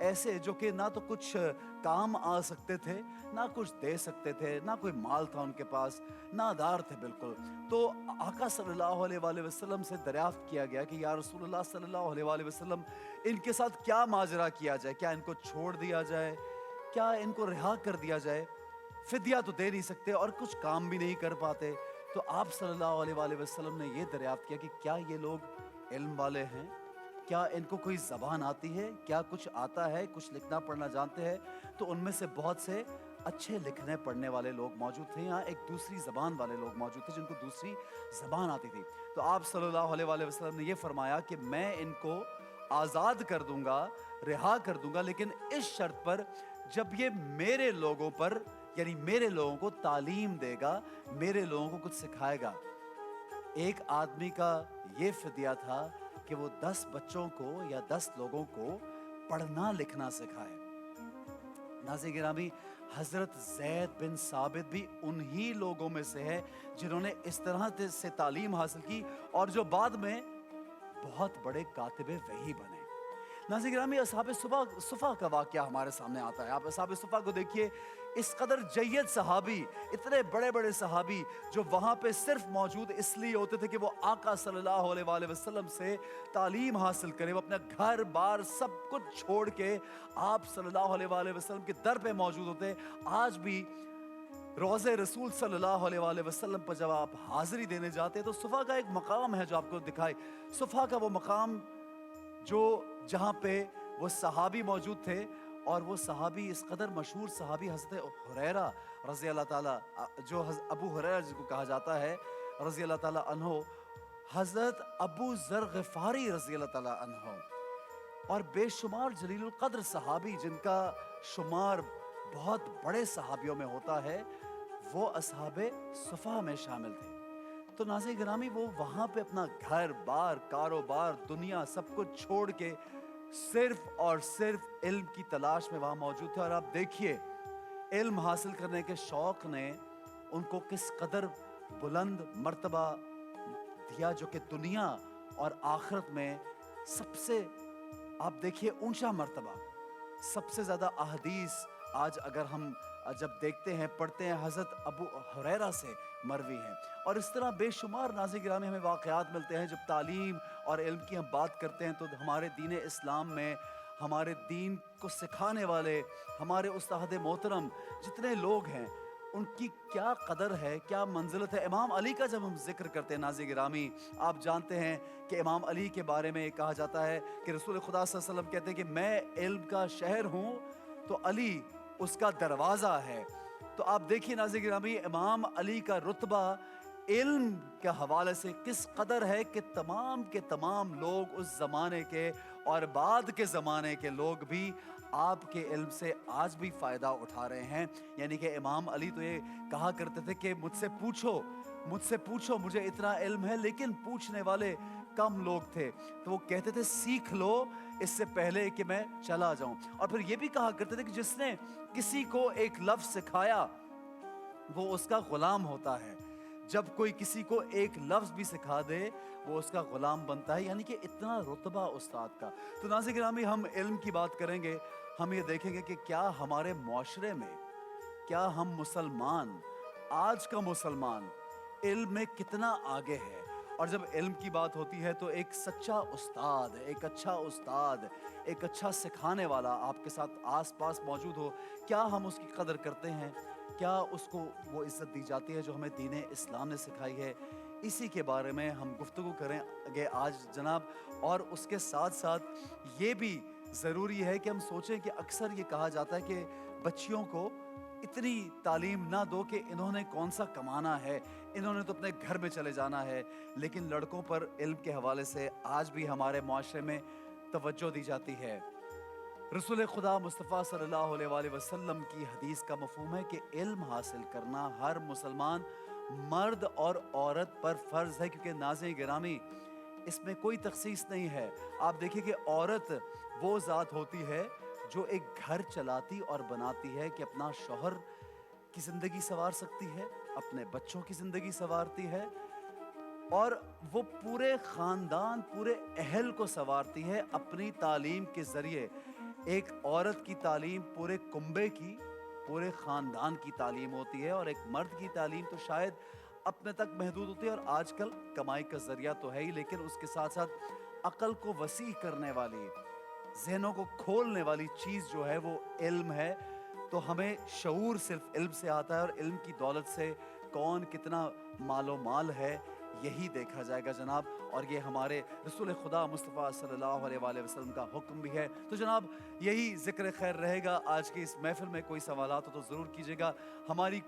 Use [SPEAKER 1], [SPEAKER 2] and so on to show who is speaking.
[SPEAKER 1] ایسے جو کہ نہ تو کچھ کام آ سکتے تھے، نہ کچھ دے سکتے تھے، نہ کوئی مال تھا ان کے پاس، نادار تھے بالکل. تو آقا صلی اللہ علیہ وآلہ وسلم سے دریافت کیا گیا کہ یا رسول اللہ صلی اللہ علیہ وآلہ وسلم، ان کے ساتھ کیا ماجرا کیا جائے؟ کیا ان کو چھوڑ دیا جائے؟ کیا ان کو رہا کر دیا جائے؟ فدیہ تو دے نہیں سکتے اور کچھ کام بھی نہیں کر پاتے. تو آپ صلی اللہ علیہ وآلہ وسلم نے یہ دریافت کیا کہ کیا یہ لوگ علم والے ہیں؟ کیا ان کو کوئی زبان آتی ہے؟ کیا کچھ آتا ہے؟ کچھ لکھنا پڑھنا جانتے ہیں؟ تو ان میں سے بہت سے اچھے لکھنے پڑھنے والے لوگ موجود تھے. یہاں ایک دوسری زبان والے لوگ موجود تھے جن کو دوسری زبان آتی تھی. تو آپ صلی اللہ علیہ وآلہ وسلم نے یہ فرمایا کہ میں ان کو آزاد کر دوں گا، رہا کر دوں گا، لیکن اس شرط پر جب یہ میرے لوگوں پر، یعنی میرے لوگوں کو تعلیم دے گا، میرے لوگوں کو کچھ سکھائے گا. ایک آدمی کا یہ فدیہ تھا کہ وہ 10 بچوں کو یا 10 لوگوں کو پڑھنا لکھنا سکھائے. ناظرین گرامی، حضرت زید بن ثابت بھی انہی لوگوں میں سے ہے جنہوں نے اس طرح سے تعلیم حاصل کی اور جو بعد میں بہت بڑے کاتب وحی بنے. ناظرین گرامی، اصحاب صفا کا واقعہ ہمارے سامنے آتا ہے. آپ اصحاب صفا کو دیکھیے، اس قدر جید صحابی، اتنے بڑے بڑے صحابی جو وہاں پہ صرف موجود اس لیے ہوتے تھے کہ وہ آقا صلی اللہ علیہ وآلہ وسلم سے تعلیم حاصل کریں. وہ اپنا گھر بار سب کچھ چھوڑ کے آپ صلی اللہ علیہ وآلہ وسلم کے در پہ موجود ہوتے. آج بھی روضہ رسول صلی اللہ علیہ وآلہ وسلم پر جب آپ حاضری دینے جاتے ہیں تو صفا کا ایک مقام ہے جو آپ کو دکھائے. صفا کا وہ مقام جو جہاں پہ وہ صحابی موجود تھے، اور وہ صحابی اس قدر مشہور صحابی حضرت ہریرہ رضی اللہ تعالیٰ، جو ابو ہریرہ جس کو کہا جاتا ہے رضی اللہ تعالیٰ عنہ، حضرت ابو ذر غفاری رضی اللہ تعالیٰ عنہ، اور بے شمار جلیل القدر صحابی جن کا شمار بہت بڑے صحابیوں میں ہوتا ہے، وہ اصحاب صفا میں شامل تھے. تو ناظرین گرامی، وہ وہاں پہ اپنا گھر بار، کاروبار، دنیا سب کچھ چھوڑ کے صرف اور صرف علم کی تلاش میں وہاں موجود تھے. اور آپ دیکھیے علم حاصل کرنے کے شوق نے ان کو کس قدر بلند مرتبہ دیا، جو کہ دنیا اور آخرت میں سب سے، آپ دیکھیے، اونچا مرتبہ. سب سے زیادہ احادیث آج اگر ہم جب دیکھتے ہیں، پڑھتے ہیں، حضرت ابو ہریرہ سے مروی ہیں. اور اس طرح بے شمار ناظرین گرامی ہمیں واقعات ملتے ہیں. جب تعلیم اور علم کی ہم بات کرتے ہیں تو ہمارے دین اسلام میں ہمارے دین کو سکھانے والے ہمارے استاد محترم جتنے لوگ ہیں، ان کی کیا قدر ہے، کیا منزلت ہے. امام علی کا جب ہم ذکر کرتے ہیں ناظرین گرامی، آپ جانتے ہیں کہ امام علی کے بارے میں کہا جاتا ہے کہ رسول خدا صلی اللہ علیہ وسلم کہتے ہیں کہ میں علم کا شہر ہوں تو علی اس کا دروازہ ہے. تو آپ دیکھیے ناظرین گرامی، امام علی کا رتبہ علم کے حوالے سے کس قدر ہے کہ تمام کے تمام لوگ اس زمانے کے اور بعد کے زمانے کے لوگ بھی آپ کے علم سے آج بھی فائدہ اٹھا رہے ہیں. یعنی کہ امام علی تو یہ کہا کرتے تھے کہ مجھ سے پوچھو، مجھے اتنا علم ہے، لیکن پوچھنے والے کم لوگ تھے. تو وہ کہتے تھے سیکھ لو اس سے پہلے کہ میں چلا جاؤں. اور پھر یہ بھی کہا کرتے تھے کہ جس نے کسی کو ایک لفظ سکھایا وہ اس کا غلام ہوتا ہے. جب کوئی کسی کو ایک لفظ بھی سکھا دے وہ اس کا غلام بنتا ہے. یعنی کہ اتنا رتبہ استاد کا. تو ناظرین گرامی، ہم علم کی بات کریں گے، ہم یہ دیکھیں گے کہ کیا ہمارے معاشرے میں، کیا ہم مسلمان، آج کا مسلمان علم میں کتنا آگے ہے. اور جب علم کی بات ہوتی ہے تو ایک سچا استاد، ایک اچھا استاد، ایک اچھا سکھانے والا آپ کے ساتھ آس پاس موجود ہو، کیا ہم اس کی قدر کرتے ہیں؟ کیا اس کو وہ عزت دی جاتی ہے جو ہمیں دین اسلام نے سکھائی ہے؟ اسی کے بارے میں ہم گفتگو کریں گے آج جناب. اور اس کے ساتھ ساتھ یہ بھی ضروری ہے کہ ہم سوچیں کہ اکثر یہ کہا جاتا ہے کہ بچیوں کو اتنی تعلیم نہ دو کہ انہوں نے کون سا کمانا ہے، انہوں نے تو اپنے گھر میں چلے جانا ہے. لیکن لڑکوں پر علم کے حوالے سے آج بھی ہمارے معاشرے میں توجہ دی جاتی ہے. رسول خدا مصطفیٰ صلی اللہ علیہ وآلہ وسلم کی حدیث کا مفہوم ہے کہ علم حاصل کرنا ہر مسلمان مرد اور عورت پر فرض ہے. کیونکہ ناظرین گرامی، اس میں کوئی تخصیص نہیں ہے. آپ دیکھیں کہ عورت وہ ذات ہوتی ہے جو ایک گھر چلاتی اور بناتی ہے کہ اپنا شوہر کی زندگی سنوار سکتی ہے، اپنے بچوں کی زندگی سنوارتی ہے، اور وہ پورے خاندان، پورے اہل کو سنوارتی ہے اپنی تعلیم کے ذریعے. ایک عورت کی تعلیم پورے کنبے کی، پورے خاندان کی تعلیم ہوتی ہے، اور ایک مرد کی تعلیم تو شاید اپنے تک محدود ہوتی ہے، اور آج کل کمائی کا ذریعہ تو ہے ہی، لیکن اس کے ساتھ ساتھ عقل کو وسیع کرنے والی، ذہنوں کو کھولنے والی چیز جو ہے وہ علم ہے۔ تو ہمیں شعور صرف علم سے آتا ہے، اور علم کی دولت سے کون کتنا مال و مال ہے یہی دیکھا جائے گا جناب، اور یہ ہمارے رسول خدا مصطفیٰ صلی اللہ علیہ وآلہ وسلم کا حکم بھی ہے۔ تو جناب یہی ذکر خیر رہے گا، آج کی اس محفل میں کوئی سوالات ہو تو ضرور کیجیے گا۔ ہماری